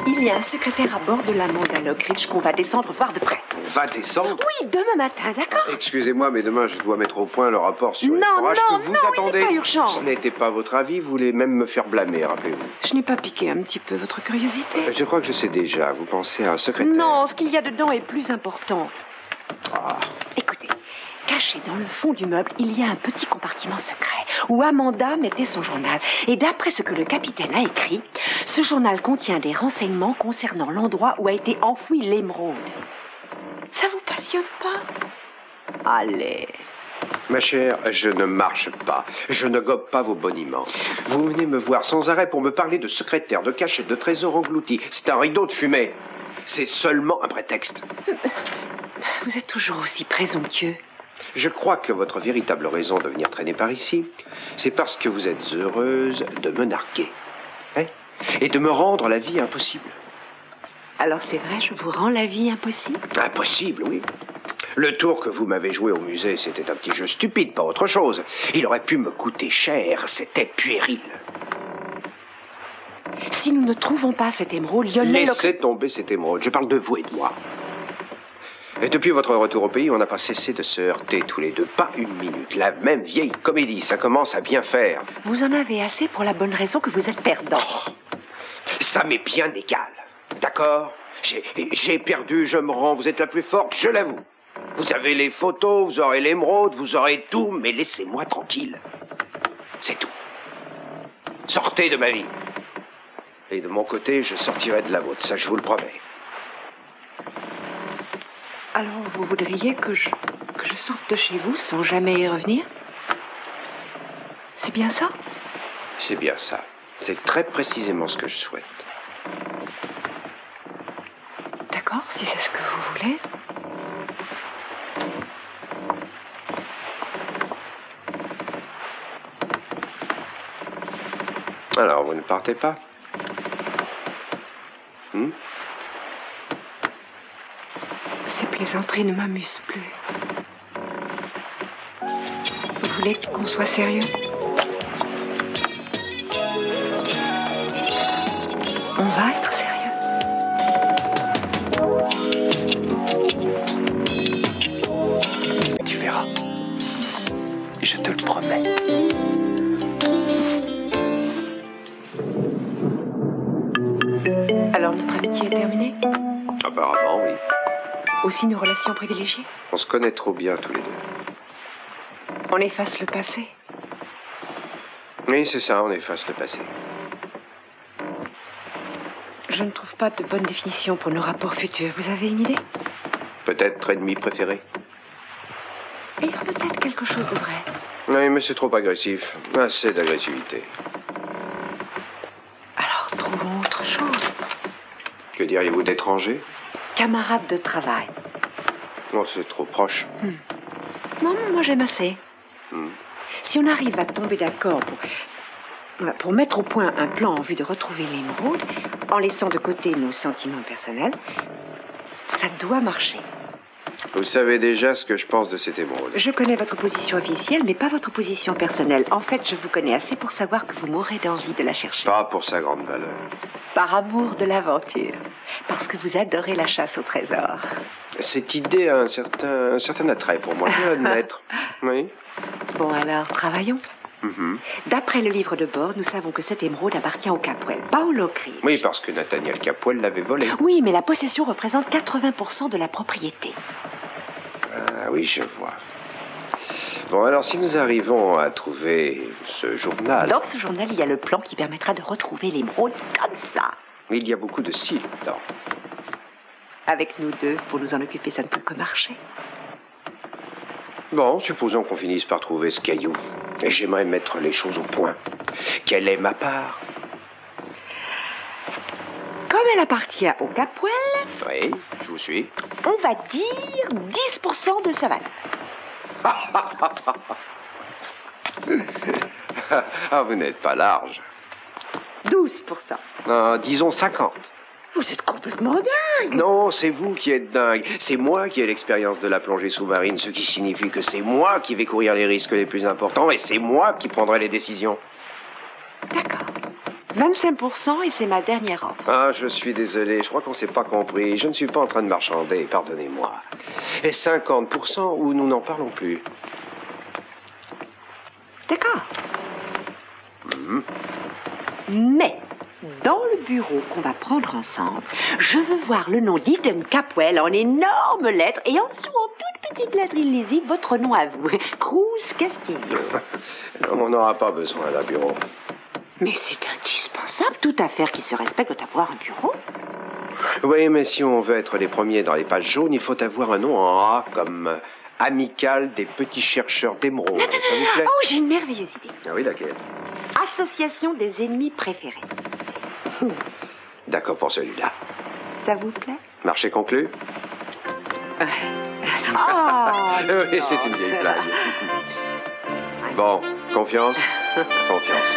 Il y a un secrétaire à bord de l'Amanda Lockridge qu'on va descendre voir de près. On va descendre? Oui, demain matin, d'accord? Excusez-moi, mais demain, je dois mettre au point le rapport sur les Non, forages non, que vous non, attendez. il n'est pas urgent. Ce n'était pas votre avis, vous voulez même me faire blâmer, rappelez-vous. Je n'ai pas piqué un petit peu votre curiosité? Je crois que je sais déjà, vous pensez à un secrétaire. Non, ce qu'il y a dedans est plus important. Ah. Écoutez, caché dans le fond du meuble, il y a un petit compartiment secret où Amanda mettait son journal. Et d'après ce que le capitaine a écrit, ce journal contient des renseignements concernant l'endroit où a été enfouie l'émeraude. Ça vous passionne pas? Allez. Ma chère, je ne marche pas. Je ne gobe pas vos boniments. Vous venez me voir sans arrêt pour me parler de secrétaire, de cachette, de trésor englouti. C'est un rideau de fumée. C'est seulement un prétexte. Vous êtes toujours aussi présomptueux. Je crois que votre véritable raison de venir traîner par ici, c'est parce que vous êtes heureuse de me narguer. Hein? Et de me rendre la vie impossible. Alors c'est vrai, je vous rends la vie impossible? Impossible, oui. Le tour que vous m'avez joué au musée, c'était un petit jeu stupide, pas autre chose. Il aurait pu me coûter cher, c'était puéril. Si nous ne trouvons pas cette émeraude, Lionel... Laissez tomber cette émeraude, je parle de vous et de moi. Et depuis votre retour au pays, on n'a pas cessé de se heurter tous les deux, pas une minute. La même vieille comédie, ça commence à bien faire. Vous en avez assez pour la bonne raison que vous êtes perdant. Oh, ça m'est bien égal, d'accord? J'ai perdu, je me rends, vous êtes la plus forte, je l'avoue. Vous avez les photos, vous aurez l'émeraude, vous aurez tout, mais laissez-moi tranquille. C'est tout. Sortez de ma vie. Et de mon côté, je sortirai de la vôtre, ça je vous le promets. Alors, vous voudriez que je sorte de chez vous sans jamais y revenir? C'est bien ça? C'est bien ça. C'est très précisément ce que je souhaite. D'accord, si c'est ce que vous voulez. Alors, vous ne partez pas? Ces plaisanteries ne m'amusent plus. Vous voulez qu'on soit sérieux? On va être sérieux. Tu verras. Je te le promets. Alors notre amitié est terminée? Apparemment, oui. Aussi nos relations privilégiées? On se connaît trop bien tous les deux. On efface le passé? Oui, c'est ça, on efface le passé. Je ne trouve pas de bonne définition pour nos rapports futurs. Vous avez une idée? Peut-être ennemi préféré. Il y a peut-être quelque chose de vrai. Oui, mais c'est trop agressif. Assez d'agressivité. Alors trouvons autre chose. Que diriez-vous d'étranger? Camarade de travail. Oh, c'est trop proche. Non, moi j'aime assez. Si on arrive à tomber d'accord pour mettre au point un plan en vue de retrouver l'émeraude, en laissant de côté nos sentiments personnels, ça doit marcher. Vous savez déjà ce que je pense de cette émeraude. Je connais votre position officielle, mais pas votre position personnelle. En fait, je vous connais assez pour savoir que vous mourrez d'envie de la chercher. Pas pour sa grande valeur. Par amour de l'aventure. Parce que vous adorez la chasse au trésor. Cette idée a un certain attrait pour moi, je dois l'admettre. Oui. Bon, alors, travaillons. D'après le livre de bord, nous savons que cette émeraude appartient au Capwell, pas au Lockridge. Oui, parce que Nathaniel Capwell l'avait volée. Oui, mais la possession représente 80% de la propriété. Ah oui, je vois. Bon, alors si nous arrivons à trouver ce journal... Dans ce journal, il y a le plan qui permettra de retrouver l'émeraude comme ça. Il y a beaucoup de cils dedans. Avec nous deux, pour nous en occuper, ça ne peut que marcher. Bon, supposons qu'on finisse par trouver ce caillou. Et j'aimerais mettre les choses au point. Quelle est ma part? Comme elle appartient au Capwell... Oui, je vous suis. On va dire 10% de sa valeur. Ah, vous n'êtes pas large. 12%. Disons 50. Vous êtes complètement dingue. Non, c'est vous qui êtes dingue. C'est moi qui ai l'expérience de la plongée sous-marine, ce qui signifie que c'est moi qui vais courir les risques les plus importants et c'est moi qui prendrai les décisions. D'accord. 25% et c'est ma dernière offre. Ah, je suis désolé, je crois qu'on s'est pas compris. Je ne suis pas en train de marchander, pardonnez-moi. Et 50% ou nous n'en parlons plus. D'accord. Mhm. Mais, dans le bureau qu'on va prendre ensemble, je veux voir le nom d'Eden Capwell en énormes lettres et en dessous, en toute petite lettre illisible, votre nom à vous, Cruz Castillo. Non, on n'aura pas besoin d'un bureau. Mais c'est indispensable, toute affaire qui se respecte doit avoir un bureau. Oui, mais si on veut être les premiers dans les pages jaunes, il faut avoir un nom en A comme Amicale des petits chercheurs d'émeraudes. Ça vous plaît? Oh, j'ai une merveilleuse idée. Ah oui, laquelle? Association des ennemis préférés. D'accord pour celui-là. Ça vous plaît? Marché conclu? Ah, Oui, c'est une vieille blague. Bon, confiance? Confiance.